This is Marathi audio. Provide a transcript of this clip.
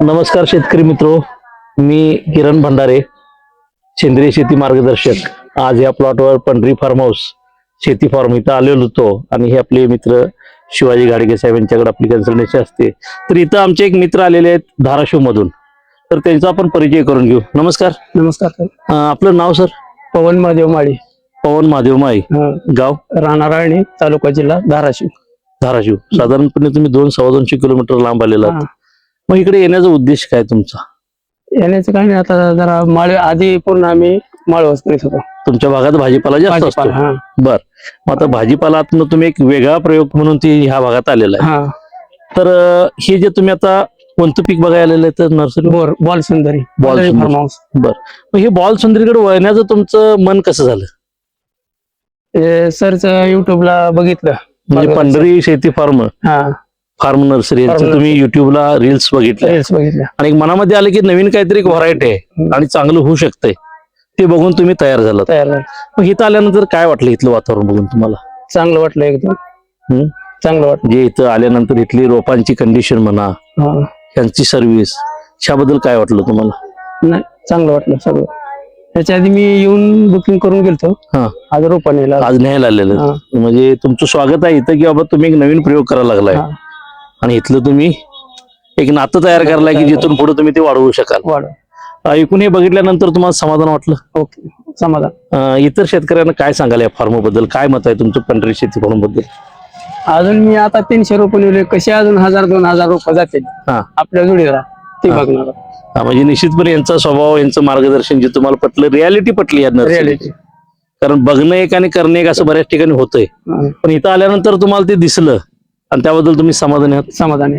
नमस्कार शेतकरी मित्रो, मी किरण भंडारे, सेंद्रिय शेती मार्गदर्शक। आज या प्लॉटवर पंढरी फार्म हाऊस शेती फार्म इथं आलेलो होतो आणि हे आपले मित्र शिवाजी घाडगे साहेब यांच्याकडे आपली कन्सल्टन्सी असते। तर इथं आमचे एक मित्र आलेले आहेत धाराशिव मधून, तर त्यांचा आपण परिचय करून घेऊ। नमस्कार। नमस्कार। आपलं नाव सर? पवन महादेव माळी। पवन महादेव माळी, गाव? राणाराळणी, तालुका जिल्हा धाराशिव। धाराशिव। साधारणपणे तुम्ही 2-2.25 किलोमीटर लांब आलेला आहात। मग इकडे येण्याचा उद्देश काय तुमचा? येण्याचं काही नाही, आता जरा माळ आधी पूर्ण आम्ही माळवस करीत होतो। तुमच्या भागात भाजीपाला जास्त असतो? बर। मग आता भाजीपालातनं तुम्ही एक वेगळा प्रयोग म्हणून ती ह्या भागात आलेला आहे। तर हे जे तुम्ही आता कोणतं पीक बघायला आलेलं आहे? तर नर्सरी बॉल सुंदरी फार्म हाऊस। बर। मग हे बॉल सुंदरीकडे वळण्याचं तुमचं मन कसं झालं? सरच युट्यूबला बघितलं, म्हणजे पंढरी शेती फार्म नर्सरी तुम्ही युट्यूबला रील्स बघितल्या आणि एक मनामध्ये आलं की नवीन काहीतरी एक व्हरायटी आहे आणि चांगलं होऊ शकतंय, ते बघून तुम्ही तयार झाला। मग इथं आल्यानंतर काय वाटलं? इथलं वातावरण बघून तुम्हाला? चांगलं वाटलं, एकदम चांगलं वाटलं। जे इथं आल्यानंतर इथली रोपांची कंडिशन म्हणा, त्यांची सर्व्हिस, ह्याबद्दल काय वाटलं तुम्हाला? नाही, चांगलं वाटलं सगळं। त्याच्या आधी मी येऊन बुकिंग करून गेलतो, आज रोपा न्यायला आज न्यायला आलेलं। म्हणजे तुमचं स्वागत आहे इथं की बाबा तुम्ही एक नवीन प्रयोग करायला लागलाय आणि इथलं तुम्ही एक नातं तयार करलाय की जिथून पुढे तुम्ही ते वाढवू शकाल। ऐकून हे बघितल्यानंतर तुम्हाला समाधान वाटलं? ओके, समाधान। इतर शेतकऱ्यांना काय सांगाल या फार्म बद्दल? काय मत आहे तुमचं पंढरी शेती फार्म बद्दल? अजून मी आता 300 रोप निवले, कसे अजून 1000-2000 रोप जातील आपल्या जोडीला, ते बघणार। म्हणजे निश्चितपणे यांचा स्वभाव, यांचं मार्गदर्शन जे तुम्हाला पटलं, रियालिटी पटली यांना। रियालिटी, कारण बघणं एक आणि करणं एक असं बऱ्याच ठिकाणी होतंय, पण इथं आल्यानंतर तुम्हाला ते दिसलं आणि त्याबद्दल तुम्ही समाधानी आहात? समाधानी।